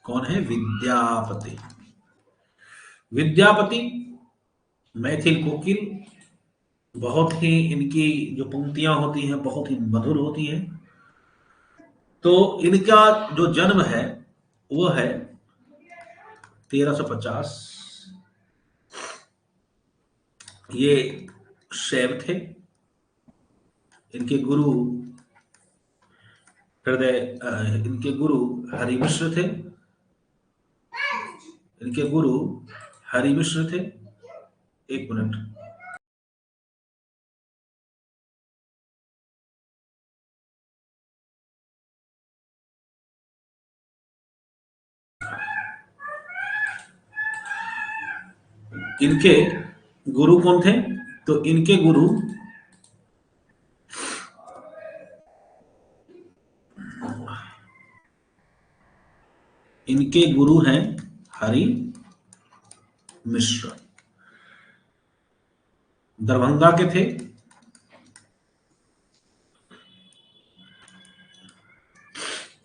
कौन है? विद्यापति। विद्यापति मैथिल कोकिल, बहुत ही इनकी जो पंक्तियां होती हैं बहुत ही मधुर होती हैं। तो इनका जो जन्म है वो है 1350। ये शैव थे। इनके गुरु इनके गुरु हरिमिश्र थे। इनके गुरु हरिमिश्र थे। एक मिनट। इनके गुरु कौन थे? तो इनके गुरु हैं हरि मिश्र। दरभंगा के थे।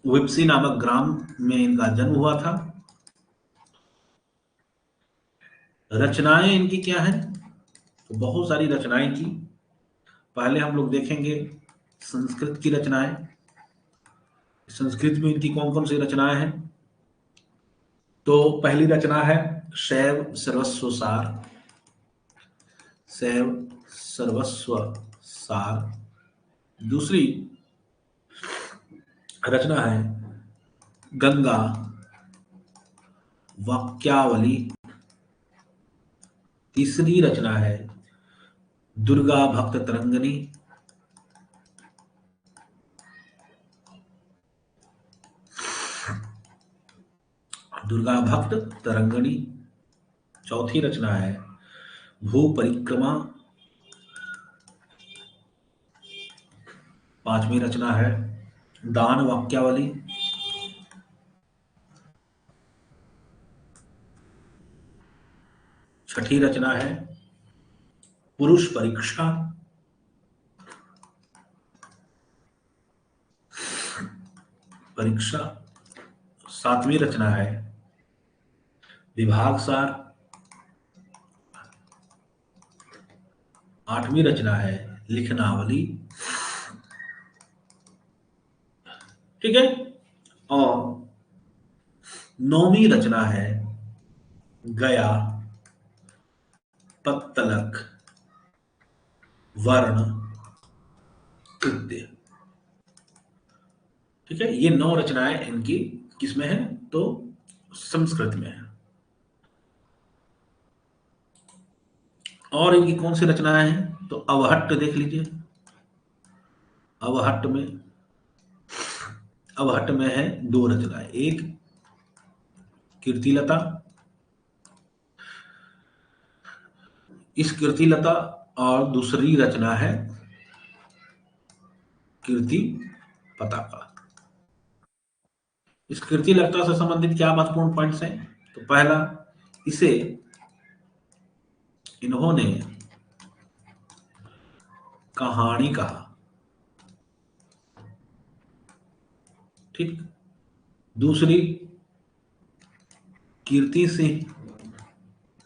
विपसी नामक ग्राम में इनका जन्म हुआ था। रचनाएं इनकी क्या हैं? तो बहुत सारी रचनाएं की। पहले हम लोग देखेंगे संस्कृत की रचनाएं। संस्कृत में इनकी कौन कौन सी रचनाएं हैं? तो पहली रचना है शैव सर्वस्व सार। शैव सर्वस्व सार। दूसरी रचना है गंगा वाक्यावली। तीसरी रचना है दुर्गा भक्त तरंगिणी। दुर्गा भक्त तरंगिणी। चौथी रचना है भू परिक्रमा। पांचवी रचना है दान वाक्यावली। छठी रचना है पुरुष परीक्षा। परीक्षा। सातवीं रचना है विभाग सार। आठवीं रचना है लिखनावली। ठीक है। और नौवीं रचना है गया पत्तलक वर्ण कृत्य। ठीक है। ये 9 रचनाएं इनकी किसमें है? तो संस्कृत में है। और इनकी कौन सी रचनाएं हैं? तो अवहट्ट देख लीजिए। अवहट्ट में है 2 रचनाएं। एक कीर्तिलता। इस कीर्तिलता और दूसरी रचना है कीर्ति पताका। इस कीर्तिलता से संबंधित क्या महत्वपूर्ण पॉइंट्स हैं? तो पहला, इसे इन्होंने कहानी कहा। ठीक। दूसरी, कीर्ति सिंह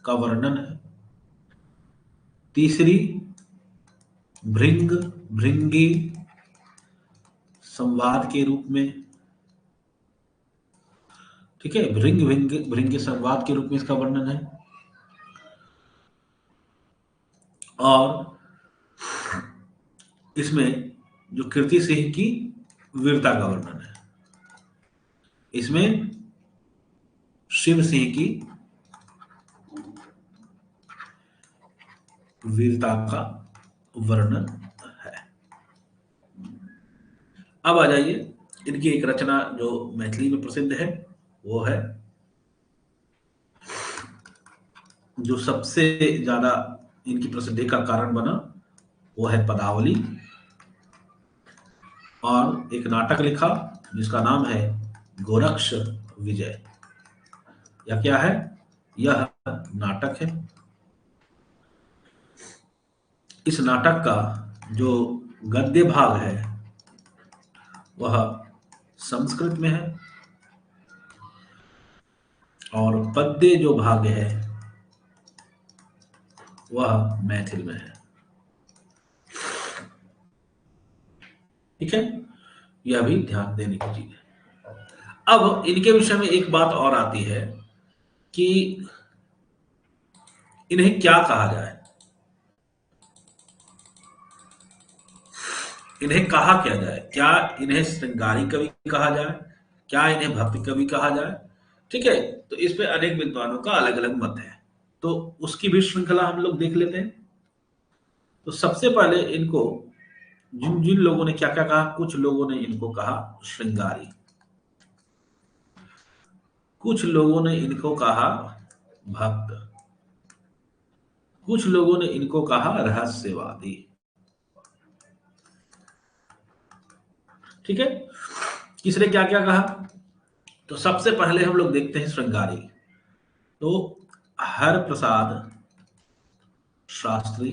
का वर्णन है। तीसरी, भृंगी संवाद के रूप में। ठीक है। भृंगी संवाद के रूप में इसका वर्णन है। और इसमें जो कीर्ति सिंह की वीरता का वर्णन है। इसमें शिव सिंह की वीरता का वर्णन है। अब आ जाइए, इनकी एक रचना जो मैथिली में प्रसिद्ध है वो है, जो सबसे ज्यादा इनकी प्रसिद्धि का कारण बना, वो है पदावली। और एक नाटक लिखा जिसका नाम है गोरक्ष विजय। यह क्या है? यह नाटक है। इस नाटक का जो गद्य भाग है वह संस्कृत में है और पद्य जो भाग है वह मैथिल में है। ठीक है, यह भी ध्यान देने की चीज है। अब इनके विषय में एक बात और आती है कि इन्हें क्या कहा जाए, इन्हें कहा क्या जाए, क्या इन्हें श्रृंगारी कवि कहा जाए, क्या इन्हें भक्ति कवि कहा जाए। ठीक है, तो इस पे अनेक विद्वानों का अलग अलग मत है, तो उसकी भी श्रृंखला हम लोग देख लेते हैं। तो सबसे पहले इनको जिन जिन लोगों ने क्या क्या कहा, कुछ लोगों ने इनको कहा श्रृंगारी, कुछ लोगों ने इनको कहा भक्त, कुछ लोगों ने इनको कहा रहस्यवादी। ठीक है, किसने क्या क्या कहा, तो सबसे पहले हम लोग देखते हैं श्रृंगारी। तो हर प्रसाद शास्त्री,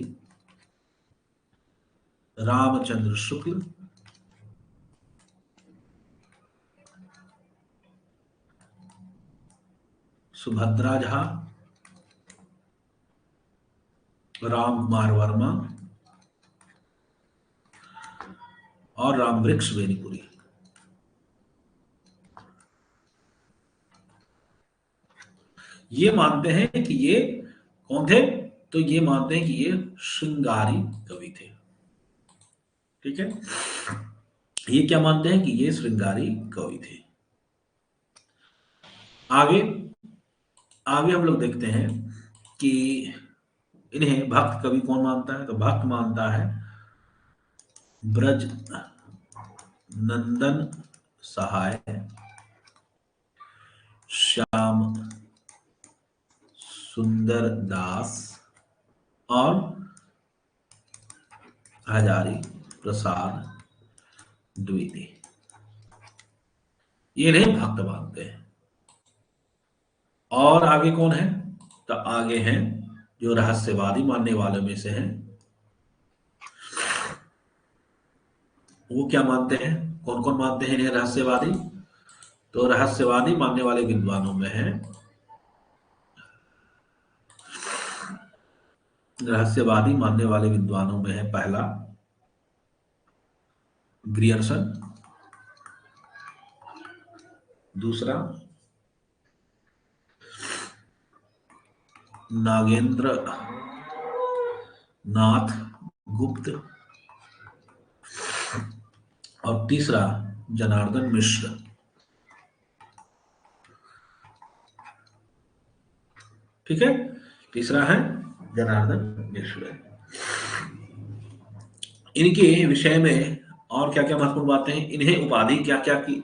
रामचंद्र शुक्ल, सुभद्रा झा, राम कुमार वर्मा और रामवृक्ष बेनीपुरी। ये मानते हैं कि ये कौन थे, तो ये मानते हैं कि ये श्रृंगारी कवि थे। ठीक है, ये क्या मानते हैं कि ये श्रृंगारी कवि थे। आगे आगे हम लोग देखते हैं कि इन्हें भक्त कवि कौन मानता है, तो भक्त मानता है ब्रज नंदन सहाय, श्याम सुंदर दास और हजारी प्रसाद द्विवेदी। ये इन्हें भक्त मानते हैं। और आगे कौन है, तो आगे हैं जो रहस्यवादी मानने वालों में से हैं। वो क्या मानते हैं, कौन कौन मानते हैं इन्हें रहस्यवादी, तो रहस्यवादी मानने वाले विद्वानों में है, रहस्यवादी मानने वाले विद्वानों में है पहला ग्रियर्सन, दूसरा नागेंद्र नाथ गुप्त और तीसरा जनार्दन मिश्र। ठीक है, तीसरा है जनार्दन मिश्र। इनके विषय में और क्या क्या महत्वपूर्ण बातें हैं, इन्हें उपाधि क्या क्या की,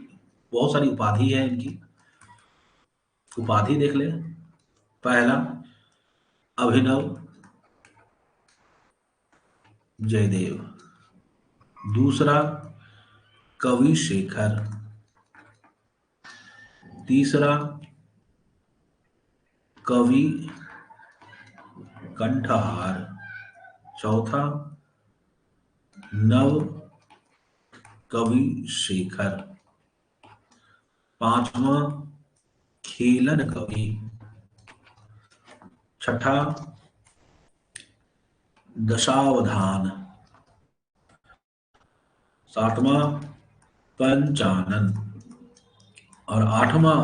बहुत सारी उपाधि है इनकी, उपाधि देख ले। पहला अभिनव जयदेव, दूसरा कवि शेखर, तीसरा कवि कंठहार, चौथा नव कवि शेखर, पांचवा खेलन कवि, छठा दशावधान, सातवां पंचानन और आठवां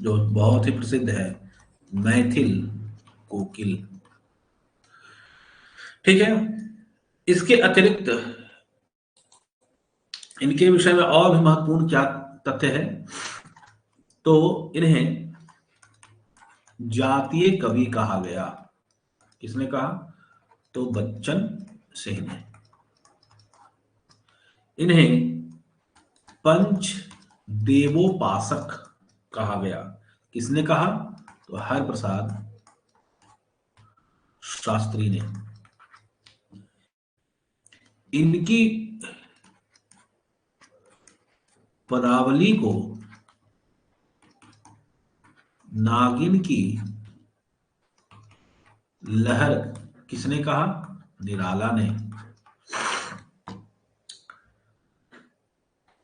जो बहुत ही प्रसिद्ध है मैथिल कोकिल। ठीक है, इसके अतिरिक्त इनके विषय में और भी महत्वपूर्ण क्या तथ्य है, तो इन्हें जातीय कवि कहा गया। किसने कहा, तो बच्चन सिंह ने। इन्हें पंच देवोपासक कहा गया। किसने कहा, तो हरप्रसाद शास्त्री ने। इनकी पदावली को नागिन की लहर किसने कहा, निराला ने।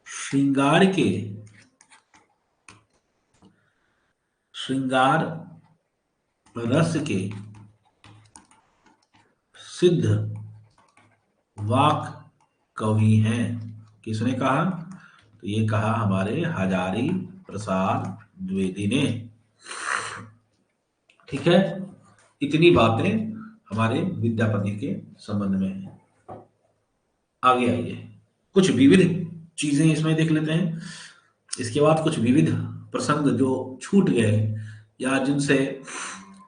श्रृंगार के श्रृंगार रस के सिद्ध वाक कवि हैं। किसने कहा? तो ये कहा हमारे हजारी प्रसाद द्विवेदी ने। ठीक है, इतनी बातें हमारे विद्यापति के संबंध में है। आगे आइए, कुछ विविध चीजें इसमें देख लेते हैं। इसके बाद कुछ विविध प्रसंग जो छूट गए या जिनसे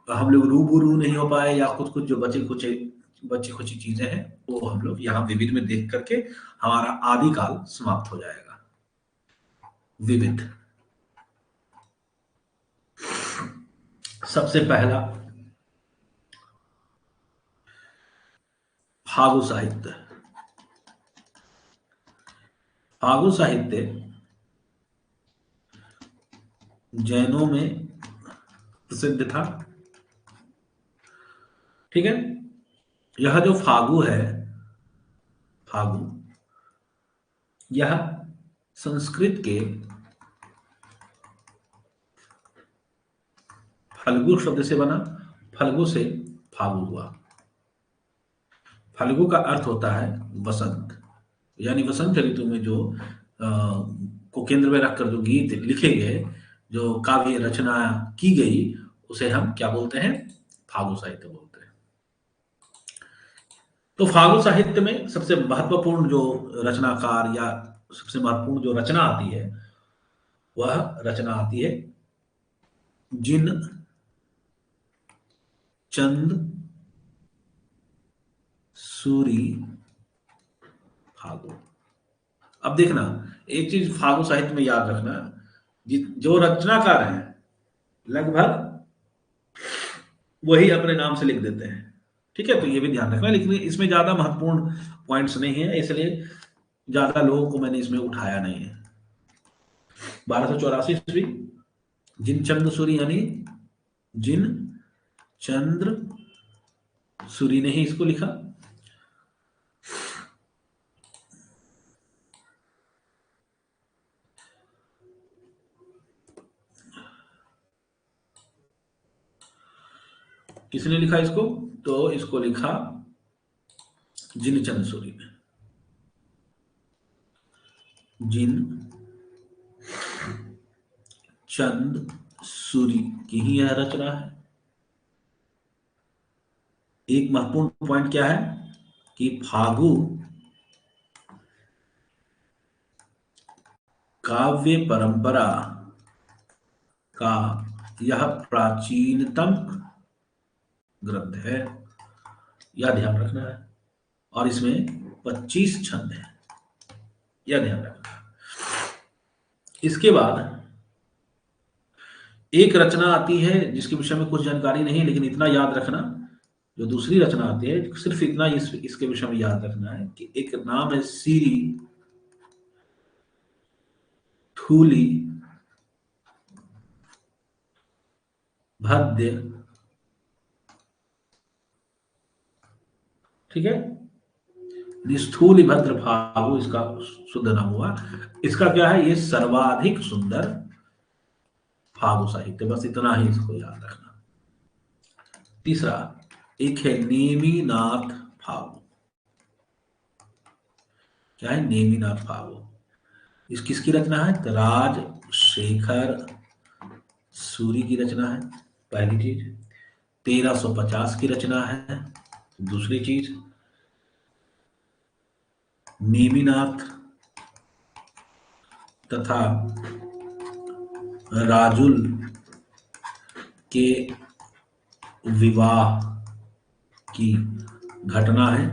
हम लोग रूबरू नहीं हो पाए, या कुछ कुछ जो बची खुची चीजें हैं, वो हम लोग यहाँ विविध में देख करके हमारा आदिकाल समाप्त हो जाएगा। विविध, सबसे पहला फागु साहित्य। फागु साहित्य जैनों में प्रसिद्ध था। ठीक है, यह जो फागु है, फागु, यह संस्कृत के फल्गु शब्द से बना। फल्गु से फागु हुआ। फल्गु का अर्थ होता है वसंत, यानी वसंत ऋतु में जो को केंद्र में रखकर जो गीत लिखे गए, जो काव्य रचना की गई, उसे हम क्या बोलते हैं? फागु साहित्य बोलते हैं। तो फागु साहित्य में सबसे महत्वपूर्ण जो रचनाकार या सबसे महत्वपूर्ण जो रचना आती है, वह रचना आती है जिन चंद सूरी फागु। अब देखना, एक चीज फागु साहित्य में याद रखना, जो रचनाकार हैं लगभग वही अपने नाम से लिख देते हैं। ठीक है, तो ये भी ध्यान रखना, लेकिन इसमें ज्यादा महत्वपूर्ण पॉइंट्स नहीं है, इसलिए ज्यादा लोगों को मैंने इसमें उठाया नहीं है। 1284 ईस्वी, जिन चंद्र सूरी, यानी जिन चंद्र सूरी ने ही इसको लिखा। किसने लिखा इसको? तो इसको लिखा जिन चंद सूरी ने। जिन चंद सूरी की ही यह रचना है। एक महत्वपूर्ण पॉइंट क्या है कि फागु काव्य परंपरा का यह प्राचीनतम ग्रंथ है, यह ध्यान रखना है। और इसमें 25 छंद है, यह ध्यान रखना है। इसके बाद एक रचना आती है जिसके विषय में कुछ जानकारी नहीं, लेकिन इतना याद रखना, जो दूसरी रचना आती है, सिर्फ इतना इसके विषय में याद रखना है कि एक नाम है सीरी थूली भद्य। ठीक है, निस्थूल भद्र फागु इसका शुद्ध नाम हुआ। इसका क्या है? ये सर्वाधिक सुंदर फागु साहित्य, बस इतना ही इसको याद रखना। तीसरा एक है नेमिनाथ फागु। क्या है? नेमिनाथ फागु। इस किसकी रचना है? तो राजशेखर सूरी की रचना है, पहली चीज। 1350 की रचना है, दूसरी चीज। नेमिनाथ तथा राजुल के विवाह की घटना है,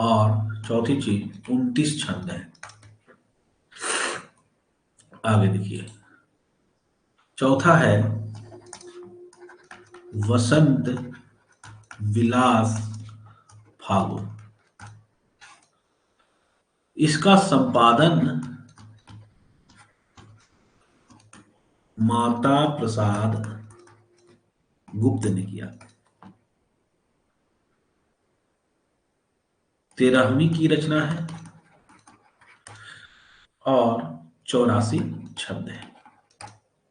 और चौथी चीज 29 छंद है। आगे देखिए, चौथा है वसंत विलास फागु। इसका संपादन माता प्रसाद गुप्त ने किया। 13वीं की रचना है और 84 छंद है।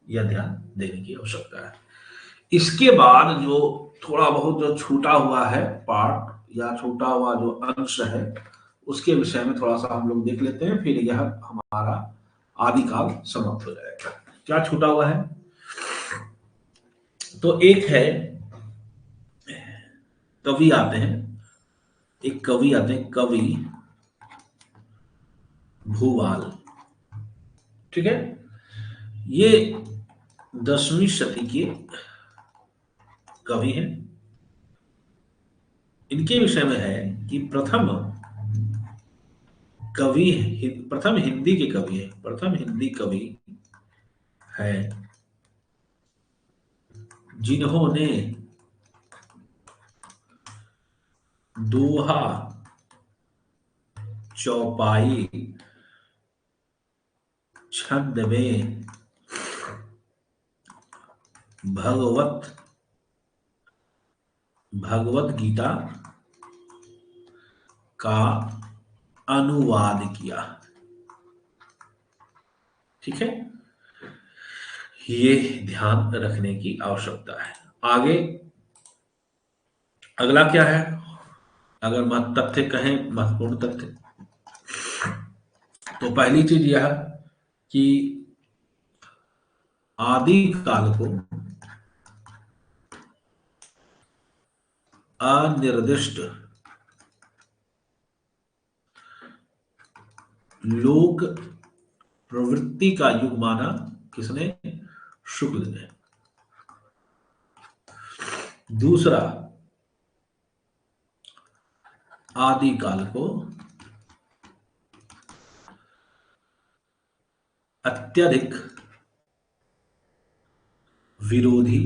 यह ध्यान देने की आवश्यकता है। इसके बाद जो थोड़ा बहुत जो छूटा हुआ है पार्ट या छूटा हुआ जो अंश है उसके विषय में थोड़ा सा हम लोग देख लेते हैं, फिर यह हमारा आदिकाल समाप्त हो जाएगा। क्या छूटा हुआ है? तो एक है कवि आते हैं, एक कवि आते हैं, कवि भूवाल। ठीक है, ये 10वीं शती के कवि हैं। इनके विषय में है कि प्रथम हिंदी के कवि है, प्रथम हिंदी कवि है जिन्होंने दोहा, चौपाई, छंद में भगवत गीता का अनुवाद किया। ठीक है, ये ध्यान रखने की आवश्यकता है। आगे अगला क्या है? अगर तथ्य कहें, महत्वपूर्ण तथ्य, तो पहली चीज यह कि आदि काल को अनिर्दिष्ट लोक प्रवृत्ति का युग माना। किसने? शुक्ल ने। दूसरा, आदि काल को अत्यधिक विरोधी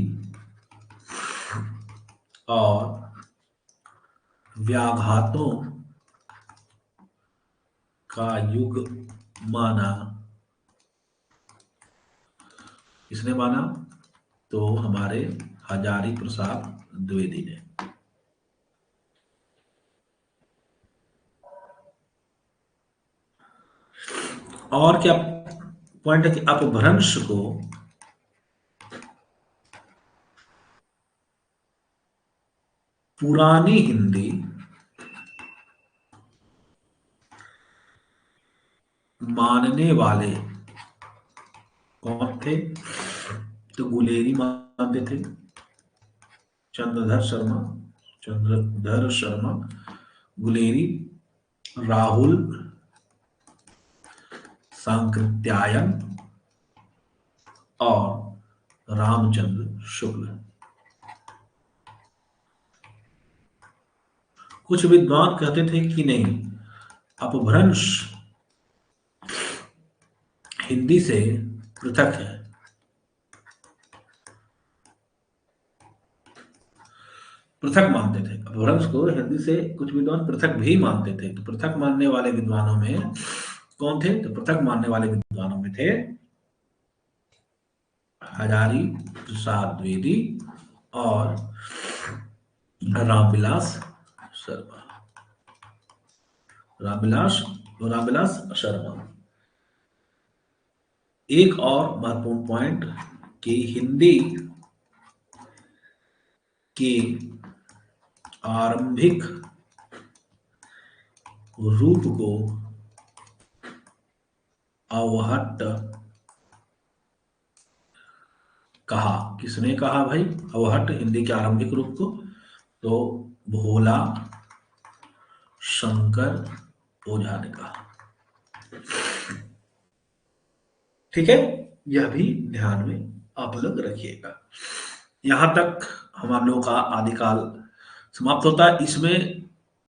और व्याघातों का युग माना। किसने माना? तो हमारे हजारी प्रसाद द्विवेदी ने। और क्या पॉइंट है कि अपभ्रंश को पुरानी हिंदी मानने वाले कौन थे? तो गुलेरी मानते थे, चंद्रधर शर्मा गुलेरी, राहुल सांकृत्यायन और रामचंद्र शुक्ल। कुछ विद्वान कहते थे कि नहीं, अपभ्रंश हिंदी से पृथक है। पृथक मानते थे अपभ्रंश को, हिंदी से कुछ विद्वान पृथक भी मानते थे। तो पृथक मानने वाले विद्वानों में कौन थे? तो पृथक मानने वाले विद्वानों में थे हजारी प्रसाद द्विवेदी और रामविलास शर्मा। रामविलास शर्मा। एक और महत्वपूर्ण पॉइंट कि हिंदी के आरंभिक रूप को अवहट्ट कहा। किसने कहा भाई अवहट्ट हिंदी के आरंभिक रूप को? तो भोला शंकर ओझा ने कहा। ठीक है, यह भी ध्यान में आप लोग रखिएगा। यहां तक हम लोगों का आदिकाल समाप्त होता है। इसमें